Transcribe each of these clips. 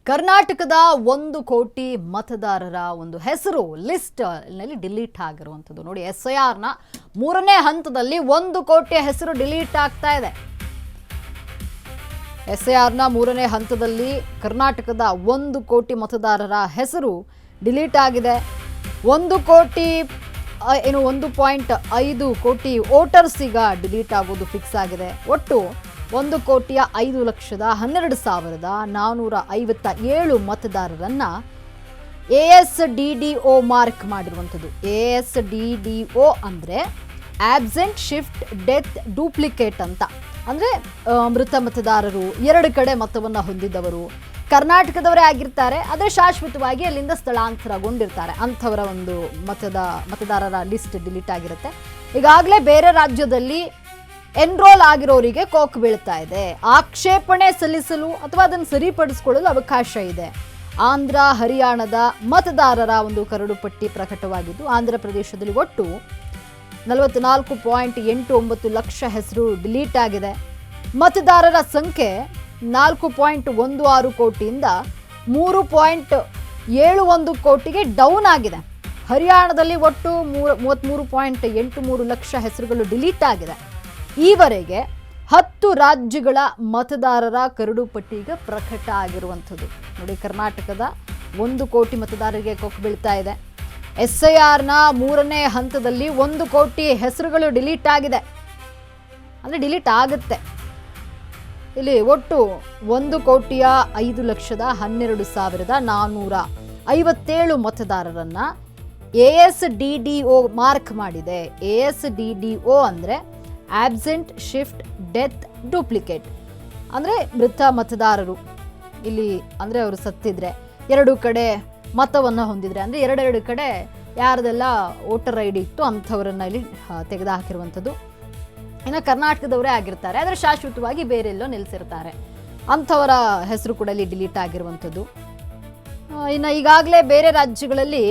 ಕರ್ನಾಟಕದ 1 ಕೋಟಿ ಮತದಾರರ ಒಂದು ಹೆಸರು ಲಿಸ್ಟ್ ನಲ್ಲಿ ಡಿಲೀಟ್ ಆಗಿರುವಂಥದ್ದು ನೋಡಿ. SIR ನ 3ನೇ ಹಂತದಲ್ಲಿ 1 ಕೋಟಿಯ ಹೆಸರು ಡಿಲೀಟ್ ಆಗ್ತಾ ಇದೆ. SIR ನ 3ನೇ ಹಂತದಲ್ಲಿ ಕರ್ನಾಟಕದ 1 ಕೋಟಿ ಮತದಾರರ ಹೆಸರು ಡಿಲೀಟ್ ಆಗಿದೆ. 1 ಕೋಟಿ 1.5 ಕೋಟಿ ವೋಟರ್ಸ್ ಈಗ ಡಿಲೀಟ್ ಆಗೋದು ಫಿಕ್ಸ್ ಆಗಿದೆ. ಒಟ್ಟು 1,512,457 ಮತದಾರರನ್ನ ASDDO ಮಾರ್ಕ್ ಮಾಡಿರುವಂಥದ್ದು. ASDDO ಅಂದರೆ ಆಬ್ಸೆಂಟ್, ಶಿಫ್ಟ್, ಡೆತ್, ಡೂಪ್ಲಿಕೇಟ್ ಅಂತ. ಅಂದರೆ ಮೃತ ಮತದಾರರು, 2 ಕಡೆ ಮತವನ್ನು ಹೊಂದಿದವರು, ಕರ್ನಾಟಕದವರೇ ಆಗಿರ್ತಾರೆ, ಆದರೆ ಶಾಶ್ವತವಾಗಿ ಅಲ್ಲಿಂದ ಸ್ಥಳಾಂತರಗೊಂಡಿರ್ತಾರೆ. ಅಂಥವರ ಒಂದು ಮತದಾರರ ಲಿಸ್ಟ್ ಡಿಲೀಟ್ ಆಗಿರುತ್ತೆ. ಈಗಾಗಲೇ ಬೇರೆ ರಾಜ್ಯದಲ್ಲಿ ಎನ್ರೋಲ್ ಆಗಿರೋರಿಗೆ ಕೋಕ್ ಬೀಳ್ತಾ ಇದೆ. ಆಕ್ಷೇಪಣೆ ಸಲ್ಲಿಸಲು ಅಥವಾ ಅದನ್ನು ಸರಿಪಡಿಸಿಕೊಳ್ಳಲು ಅವಕಾಶ ಇದೆ. ಆಂಧ್ರ, ಹರಿಯಾಣದ ಮತದಾರರ ಒಂದು ಕರಡು ಪಟ್ಟಿ ಪ್ರಕಟವಾಗಿದ್ದು, ಆಂಧ್ರ ಪ್ರದೇಶದಲ್ಲಿ ಒಟ್ಟು 44.89 ಲಕ್ಷ ಹೆಸರು ಡಿಲೀಟ್ ಆಗಿದೆ. ಮತದಾರರ ಸಂಖ್ಯೆ 4.16 ಕೋಟಿಯಿಂದ 3.71 ಕೋಟಿಗೆ ಡೌನ್ ಆಗಿದೆ. ಹರಿಯಾಣದಲ್ಲಿ ಒಟ್ಟು 33.83 ಲಕ್ಷ ಹೆಸರುಗಳು ಡಿಲೀಟ್ ಆಗಿದೆ. ಈವರೆಗೆ 10 ರಾಜ್ಯಗಳ ಮತದಾರರ ಕರಡು ಪಟ್ಟಿ ಈಗ ಪ್ರಕಟ ಆಗಿರುವಂಥದ್ದು ನೋಡಿ. ಕರ್ನಾಟಕದ 1 ಕೋಟಿ ಮತದಾರರಿಗೆ ಕೊಕ್ಕು ಬೀಳ್ತಾ ಇದೆ. SIR ನ 3ನೇ ಹಂತದಲ್ಲಿ 1 ಕೋಟಿ ಹೆಸರುಗಳು ಡಿಲೀಟ್ ಆಗಿದೆ, ಅಂದರೆ ಡಿಲೀಟ್ ಆಗುತ್ತೆ. ಇಲ್ಲಿ ಒಟ್ಟು 1,05,12,457 ಮತದಾರರನ್ನ ASDDO ಮಾರ್ಕ್ ಮಾಡಿದೆ. ASDDO ಅಂದರೆ ಆಬ್ಸೆಂಟ್, ಶಿಫ್ಟ್, ಡೆತ್, ಡೂಪ್ಲಿಕೇಟ್. ಅಂದರೆ ಮೃತ ಮತದಾರರು ಇಲ್ಲಿ, ಅಂದರೆ ಅವರು ಸತ್ತಿದ್ರೆ, 2 ಕಡೆ ಮತವನ್ನು ಹೊಂದಿದ್ರೆ, ಅಂದರೆ 2 ಕಡೆ ಯಾರದೆಲ್ಲ ವೋಟರ್ ID ಇತ್ತು ಅಂಥವರನ್ನ ಇಲ್ಲಿ ತೆಗೆದುಹಾಕಿರುವಂಥದ್ದು. ಇನ್ನು ಕರ್ನಾಟಕದವರೇ ಆಗಿರ್ತಾರೆ, ಆದರೆ ಶಾಶ್ವತವಾಗಿ ಬೇರೆಲ್ಲೋ ನಿಲ್ಲಿಸಿರ್ತಾರೆ, ಅಂಥವರ ಹೆಸರು ಕೂಡ ಇಲ್ಲಿ ಡಿಲೀಟ್ ಆಗಿರುವಂಥದ್ದು. ಇನ್ನು ಈಗಾಗಲೇ ಬೇರೆ ರಾಜ್ಯಗಳಲ್ಲಿ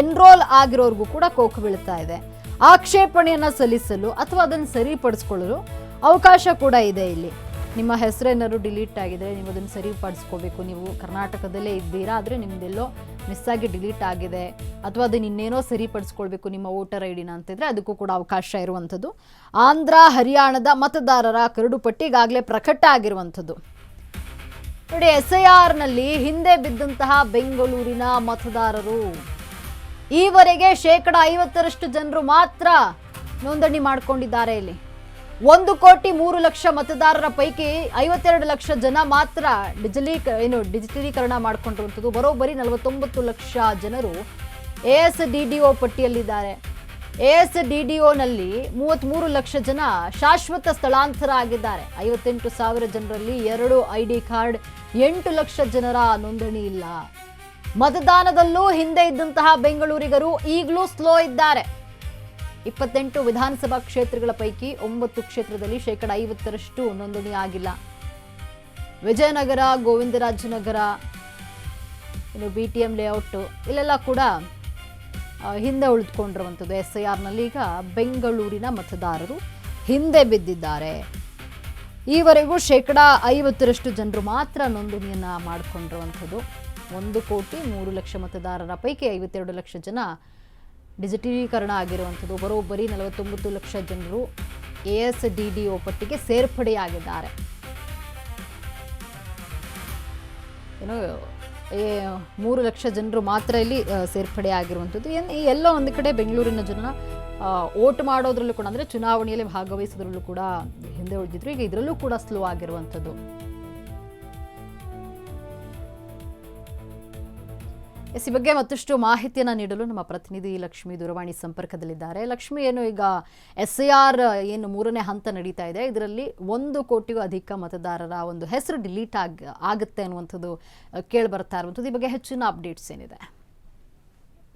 ಎನ್ರೋಲ್ ಆಗಿರೋರ್ಗೂ ಕೂಡ ಕೋಕು ಬೀಳ್ತಾ ಇದೆ. ಆಕ್ಷೇಪಣೆಯನ್ನು ಸಲ್ಲಿಸಲು ಅಥವಾ ಅದನ್ನು ಸರಿಪಡಿಸ್ಕೊಳ್ಳಲು ಅವಕಾಶ ಕೂಡ ಇದೆ. ಇಲ್ಲಿ ನಿಮ್ಮ ಹೆಸರೇನಾದ್ರು ಡಿಲೀಟ್ ಆಗಿದೆ, ನೀವು ಅದನ್ನು ಸರಿಪಡಿಸ್ಕೋಬೇಕು. ನೀವು ಕರ್ನಾಟಕದಲ್ಲೇ ಇದ್ದೀರಾ, ಆದರೆ ನಿಮ್ಮದೆಲ್ಲೋ ಮಿಸ್ ಆಗಿ ಡಿಲೀಟ್ ಆಗಿದೆ, ಅಥವಾ ಅದನ್ನು ಇನ್ನೇನೋ ಸರಿಪಡಿಸ್ಕೊಳ್ಬೇಕು ನಿಮ್ಮ ವೋಟರ್ ID ಅಂತಿದ್ರೆ ಅದಕ್ಕೂ ಕೂಡ ಅವಕಾಶ ಇರುವಂಥದ್ದು. ಆಂಧ್ರ, ಹರಿಯಾಣದ ಮತದಾರರ ಕರಡು ಪಟ್ಟಿ ಈಗಾಗಲೇ ಪ್ರಕಟ ಆಗಿರುವಂಥದ್ದು ನೋಡಿ. SIR ನಲ್ಲಿ ಹಿಂದೆ ಬಿದ್ದಂತಹ ಬೆಂಗಳೂರಿನ ಮತದಾರರು ಈವರೆಗೆ 50% ಜನರು ಮಾತ್ರ ನೋಂದಣಿ ಮಾಡಿಕೊಂಡಿದ್ದಾರೆ. ಇಲ್ಲಿ 1 ಕೋಟಿ 3 ಲಕ್ಷ ಮತದಾರರ ಪೈಕಿ 52 ಲಕ್ಷ ಜನ ಮಾತ್ರ ಡಿಜಿಟಲೀಕರಣ ಮಾಡಿಕೊಂಡಿರುವಂಥದ್ದು. ಬರೋಬ್ಬರಿ 49 ಲಕ್ಷ ಜನರು ASDDO ಪಟ್ಟಿಯಲ್ಲಿದ್ದಾರೆ. ASDDOನಲ್ಲಿ 33 ಲಕ್ಷ ಜನ ಶಾಶ್ವತ ಸ್ಥಳಾಂತರ ಆಗಿದ್ದಾರೆ. 58,000 ಜನರಲ್ಲಿ 2 ID ಕಾರ್ಡ್, 8 ಲಕ್ಷ ಜನರ ನೋಂದಣಿ ಇಲ್ಲ. ಮತದಾನದಲ್ಲೂ ಹಿಂದೆ ಇದ್ದಂತಹ ಬೆಂಗಳೂರಿಗರು ಈಗಲೂ ಸ್ಲೋ ಇದ್ದಾರೆ. 28 ವಿಧಾನಸಭಾ ಕ್ಷೇತ್ರಗಳ ಪೈಕಿ 9 ಕ್ಷೇತ್ರದಲ್ಲಿ 50% ನೋಂದಣಿ ಆಗಿಲ್ಲ. ವಿಜಯನಗರ, ಗೋವಿಂದರಾಜನಗರ, BTM ಲೇಔಟ್ ಇಲ್ಲೆಲ್ಲ ಕೂಡ ಹಿಂದೆ ಉಳಿದುಕೊಂಡಿರುವಂಥದ್ದು. SIR ನಲ್ಲಿ ಈಗ ಬೆಂಗಳೂರಿನ ಮತದಾರರು ಹಿಂದೆ ಬಿದ್ದಿದ್ದಾರೆ. ಈವರೆಗೂ 50% ಜನರು ಮಾತ್ರ ನೋಂದಣಿಯನ್ನು ಮಾಡಿಕೊಂಡಿರುವಂಥದ್ದು. 1 ಕೋಟಿ 3 ಲಕ್ಷ ಮತದಾರರ ಪೈಕಿ 52 ಲಕ್ಷ ಜನ ಡಿಜಿಟಲೀಕರಣ ಆಗಿರುವಂಥದ್ದು. ಬರೋಬ್ಬರಿ 49 ಲಕ್ಷ ಜನರು ASDDO ಪಟ್ಟಿಗೆ ಸೇರ್ಪಡೆಯಾಗಿದ್ದಾರೆ. 3 ಲಕ್ಷ ಜನರು ಮಾತ್ರ ಇಲ್ಲಿ ಸೇರ್ಪಡೆಯಾಗಿರುವಂಥದ್ದು. ಎಲ್ಲ ಒಂದು ಕಡೆ ಬೆಂಗಳೂರಿನ ಜನ ವೋಟ್ ಮಾಡೋದ್ರಲ್ಲೂ ಕೂಡ, ಅಂದರೆ ಚುನಾವಣೆಯಲ್ಲಿ ಭಾಗವಹಿಸೋದ್ರಲ್ಲೂ ಕೂಡ ಹಿಂದೆ ಉಳಿದಿದ್ರು. ಈಗ ಇದರಲ್ಲೂ ಕೂಡ ಸ್ಲೋ ಆಗಿರುವಂಥದ್ದು. ಈ ಬಗ್ಗೆ ಮತ್ತಷ್ಟು ಮಾಹಿತಿಯನ್ನು ನೀಡಲು ನಮ್ಮ ಪ್ರತಿನಿಧಿ ಲಕ್ಷ್ಮಿ ದೂರವಾಣಿ ಸಂಪರ್ಕದಲ್ಲಿದ್ದಾರೆ. ಲಕ್ಷ್ಮಿ, ಈಗ SIR 3ನೇ ಹಂತ ನಡೀತಾ ಇದೆ, ಇದರಲ್ಲಿ 1 ಕೋಟಿಗೂ ಅಧಿಕ ಮತದಾರರ ಒಂದು ಹೆಸರು ಡಿಲೀಟ್ ಆಗುತ್ತೆ ಅನ್ನುವಂಥದ್ದು ಕೇಳಿ ಬರ್ತಾ ಇರುವಂಥದ್ದು. ಈ ಬಗ್ಗೆ ಹೆಚ್ಚಿನ ಅಪ್ಡೇಟ್ಸ್ ಏನಿದೆ?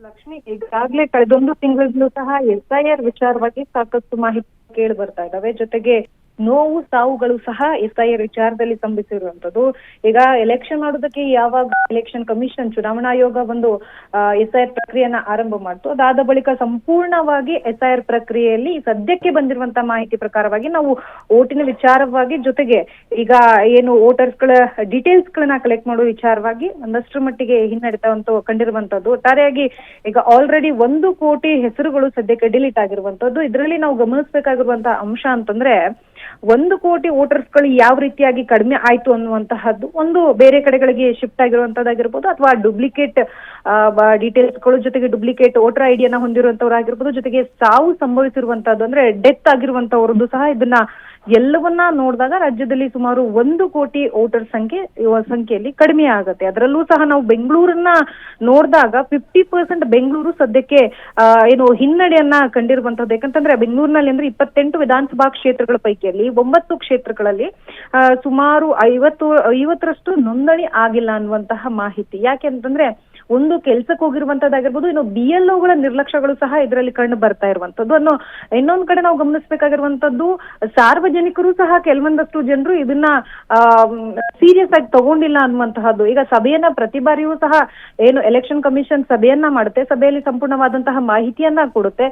ಲಕ್ಷ್ಮಿ, ಈಗಾಗಲೇ ಕಳೆದೊಂದು ತಿಂಗಳಿಂದಲೂ ಸಹ SIR ವಿಚಾರವಾಗಿ ಸಾಕಷ್ಟು ಮಾಹಿತಿ ಕೇಳಿ ಬರ್ತಾ ಇದ್ದಾವೆ. ಜೊತೆಗೆ ನೋವು ಸಾವುಗಳು ಸಹ SIR ವಿಚಾರದಲ್ಲಿ ಸಂಭವಿಸಿರುವಂತದ್ದು. ಈಗ ಎಲೆಕ್ಷನ್ ಮಾಡೋದಕ್ಕೆ ಯಾವಾಗ ಎಲೆಕ್ಷನ್ ಕಮಿಷನ್ ಚುನಾವಣಾ ಆಯೋಗ ಒಂದು SIR ಪ್ರಕ್ರಿಯೆಯನ್ನ ಆರಂಭ ಮಾಡ್ತು, ಅದಾದ ಬಳಿಕ ಸಂಪೂರ್ಣವಾಗಿ SIR ಪ್ರಕ್ರಿಯೆಯಲ್ಲಿ ಸದ್ಯಕ್ಕೆ ಬಂದಿರುವಂತಹ ಮಾಹಿತಿ ಪ್ರಕಾರವಾಗಿ ನಾವು ಓಟಿನ ವಿಚಾರವಾಗಿ ಜೊತೆಗೆ ಈಗ ಏನು ವೋಟರ್ಸ್ ಗಳ ಡೀಟೇಲ್ಸ್ ಗಳನ್ನ ಕಲೆಕ್ಟ್ ಮಾಡೋ ವಿಚಾರವಾಗಿ ಒಂದಷ್ಟರ ಮಟ್ಟಿಗೆ ಹಿನ್ನಡೆತವಂತೂ ಕಂಡಿರುವಂತದ್ದು. ಒಟ್ಟಾರೆಯಾಗಿ ಈಗ ಆಲ್ರೆಡಿ 1 ಕೋಟಿ ಹೆಸರುಗಳು ಸದ್ಯಕ್ಕೆ ಡಿಲೀಟ್ ಆಗಿರುವಂತದ್ದು. ಇದರಲ್ಲಿ ನಾವು ಗಮನಿಸಬೇಕಾಗಿರುವಂತಹ ಅಂಶ ಅಂತಂದ್ರೆ 1 ಕೋಟಿ ವೋಟರ್ಸ್ ಗಳು ಯಾವ ರೀತಿಯಾಗಿ ಕಡಿಮೆ ಆಯ್ತು ಅನ್ನುವಂತಹದ್ದು, ಒಂದು ಬೇರೆ ಕಡೆಗಳಿಗೆ ಶಿಫ್ಟ್ ಆಗಿರುವಂತದ್ದಾಗಿರ್ಬೋದು, ಅಥವಾ ಡುಪ್ಲಿಕೇಟ್ ಡೀಟೇಲ್ಸ್ ಗಳು ಜೊತೆಗೆ ಡುಪ್ಲಿಕೇಟ್ ವೋಟರ್ ಐಡಿಯನ್ನ ಹೊಂದಿರುವಂತವ್ರಾಗಿರ್ಬೋದು, ಜೊತೆಗೆ ಸಾವು ಸಂಭವಿಸಿರುವಂತಹದ್ದು ಅಂದ್ರೆ ಡೆತ್ ಆಗಿರುವಂತವ್ರದ್ದು ಸಹ ಇದನ್ನ ಎಲ್ಲವನ್ನ ನೋಡಿದಾಗ ರಾಜ್ಯದಲ್ಲಿ ಸುಮಾರು 1 ಕೋಟಿ ವೋಟರ್ ಸಂಖ್ಯೆಯಲ್ಲಿ ಕಡಿಮೆ ಆಗುತ್ತೆ. ಅದರಲ್ಲೂ ಸಹ ನಾವು ಬೆಂಗಳೂರನ್ನ ನೋಡಿದಾಗ 50% ಬೆಂಗಳೂರು ಸದ್ಯಕ್ಕೆ ಏನು ಹಿನ್ನಡೆಯನ್ನ ಕಂಡಿರುವಂತದ್ದು. ಯಾಕಂತಂದ್ರೆ ಬೆಂಗಳೂರಿನಲ್ಲಿ ಅಂದ್ರೆ 28 ವಿಧಾನಸಭಾ ಕ್ಷೇತ್ರಗಳ ಪೈಕಿಯಲ್ಲಿ 9 ಕ್ಷೇತ್ರಗಳಲ್ಲಿ ಸುಮಾರು 50ರಷ್ಟು ನೋಂದಣಿ ಆಗಿಲ್ಲ ಅನ್ನುವಂತಹ ಮಾಹಿತಿ. ಯಾಕೆ ಅಂತಂದ್ರೆ ಒಂದು ಕೆಲ್ಸಕ್ಕೆ ಹೋಗಿರುವಂತದ್ದಾಗಿರ್ಬೋದು, ಇನ್ನು BLOಗಳ ನಿರ್ಲಕ್ಷ್ಯಗಳು ಸಹ ಇದರಲ್ಲಿ ಕಂಡು ಬರ್ತಾ ಇರುವಂತದ್ದು ಅನ್ನೋ ಇನ್ನೊಂದ್ ಕಡೆ ನಾವು ಗಮನಿಸಬೇಕಾಗಿರುವಂತದ್ದು, ಸಾರ್ವಜನಿಕರು ಸಹ ಕೆಲವೊಂದಷ್ಟು ಜನರು ಇದನ್ನ ಸೀರಿಯಸ್ ಆಗಿ ತಗೊಂಡಿಲ್ಲ ಅನ್ನುವಂತಹದ್ದು. ಈಗ ಸಭೆಯನ್ನ ಪ್ರತಿ ಬಾರಿಯೂ ಸಹ ಏನು ಎಲೆಕ್ಷನ್ ಕಮಿಷನ್ ಸಭೆಯನ್ನ ಮಾಡುತ್ತೆ, ಸಭೆಯಲ್ಲಿ ಸಂಪೂರ್ಣವಾದಂತಹ ಮಾಹಿತಿಯನ್ನ ಕೊಡುತ್ತೆ,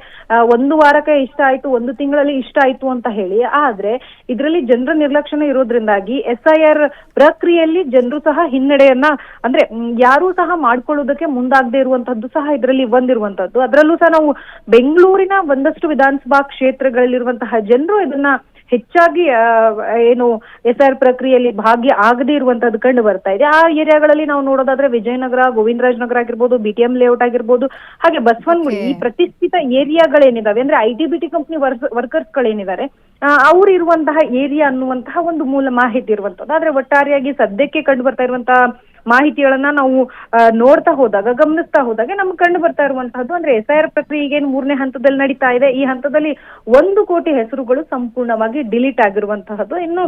1 ವಾರಕ್ಕೆ ಇಷ್ಟ ಆಯ್ತು, 1 ತಿಂಗಳಲ್ಲಿ ಇಷ್ಟ ಆಯ್ತು ಅಂತ ಹೇಳಿ. ಆದ್ರೆ ಇದರಲ್ಲಿ ಜನರ ನಿರ್ಲಕ್ಷ್ಯನ ಇರೋದ್ರಿಂದಾಗಿ SIR ಪ್ರಕ್ರಿಯೆಯಲ್ಲಿ ಜನರು ಸಹ ಹಿನ್ನಡೆಯನ್ನ ಅಂದ್ರೆ ಯಾರೂ ಸಹ ಮಾಡ್ಕೊಳ್ಳೋದಕ್ಕೆ ಮುಂದಾಗದೆ ಇರುವಂತದ್ದು ಸಹ ಇದರಲ್ಲಿ ಬಂದಿರುವಂತದ್ದು. ಅದರಲ್ಲೂ ಸಹ ನಾವು ಬೆಂಗಳೂರಿನ ಒಂದಷ್ಟು ವಿಧಾನಸಭಾ ಕ್ಷೇತ್ರಗಳಲ್ಲಿರುವಂತಹ ಜನರು ಇದನ್ನ ಹೆಚ್ಚಾಗಿ ಏನು SIR ಪ್ರಕ್ರಿಯೆಯಲ್ಲಿ ಭಾಗ್ಯ ಆಗದೆ ಇರುವಂತದ್ದು ಕಂಡು ಬರ್ತಾ ಇದೆ. ಆ ಏರಿಯಾಗಳಲ್ಲಿ ನಾವು ನೋಡೋದಾದ್ರೆ ವಿಜಯನಗರ, ಗೋವಿಂದರಾಜ್ ನಗರ ಆಗಿರ್ಬೋದು, BTM ಲೇಔಟ್ ಆಗಿರ್ಬೋದು, ಹಾಗೆ ಬಸವನಗುಡಿ, ಈ ಪ್ರತಿಷ್ಠಿತ ಏರಿಯಾಗಳೇನಿದಾವೆ ಅಂದ್ರೆ IT-BT ಕಂಪನಿ ವರ್ಕರ್ಸ್ ಗಳೇನಿದ್ದಾರೆ ಅವ್ರು ಇರುವಂತಹ ಏರಿಯಾ ಅನ್ನುವಂತಹ ಒಂದು ಮೂಲ ಮಾಹಿತಿ ಇರುವಂತದ್ದು. ಆದ್ರೆ ಒಟ್ಟಾರೆಯಾಗಿ ಸದ್ಯಕ್ಕೆ ಕಂಡು ಬರ್ತಾ ಇರುವಂತಹ ಮಾಹಿತಿಗಳನ್ನ ನಾವು ನೋಡ್ತಾ ಹೋದಾಗ, ಗಮನಿಸ್ತಾ ಹೋದಾಗ ನಮ್ಗೆ ಕಂಡು ಬರ್ತಾ ಇರುವಂತಹದ್ದು ಅಂದ್ರೆ SIR ಪ್ರಕ್ರಿಯೆ 3ನೇ ಹಂತದಲ್ಲಿ ನಡೀತಾ ಇದೆ. ಈ ಹಂತದಲ್ಲಿ 1 ಕೋಟಿ ಹೆಸರುಗಳು ಸಂಪೂರ್ಣವಾಗಿ ಡಿಲೀಟ್ ಆಗಿರುವಂತಹದ್ದು. ಇನ್ನು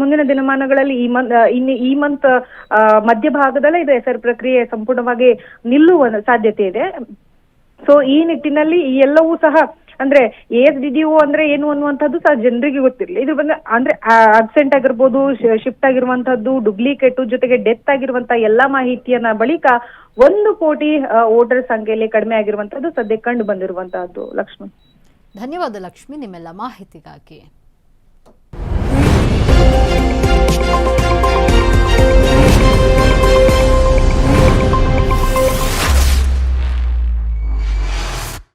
ಮುಂದಿನ ದಿನಮಾನಗಳಲ್ಲಿ ಈ ಮಂತ್ ಮಧ್ಯಭಾಗದಲ್ಲೇ ಇದು SIR ಪ್ರಕ್ರಿಯೆ ಸಂಪೂರ್ಣವಾಗಿ ನಿಲ್ಲುವ ಸಾಧ್ಯತೆ ಇದೆ. ಸೊ ಈ ನಿಟ್ಟಿನಲ್ಲಿ ಈ ಎಲ್ಲವೂ ಸಹ ಅಂದ್ರೆ ASDDO ಅಂದ್ರೆ ಏನು ಅನ್ನುವಂಥದ್ದು ಸಹ ಜನರಿಗೆ ಗೊತ್ತಿರಲಿ. ಇದು ಅಂದ್ರೆ ಅಬ್ಸೆಂಟ್ ಆಗಿರ್ಬೋದು, ಶಿಫ್ಟ್ ಆಗಿರುವಂತಹದ್ದು, ಡುಪ್ಲಿಕೇಟ್ ಜೊತೆಗೆ ಡೆತ್ ಆಗಿರುವಂತ ಎಲ್ಲಾ ಮಾಹಿತಿಯನ್ನ ಬಳಿಕ 1 ಕೋಟಿ ವೋಟರ್ ಸಂಖ್ಯೆಯಲ್ಲಿ ಕಡಿಮೆ ಆಗಿರುವಂತದ್ದು ಸದ್ಯ ಕಂಡು ಬಂದಿರುವಂತಹದ್ದು. ಲಕ್ಷ್ಮಿ, ಧನ್ಯವಾದ ಲಕ್ಷ್ಮಿ ನಿಮ್ಮೆಲ್ಲ ಮಾಹಿತಿಗಾಗಿ.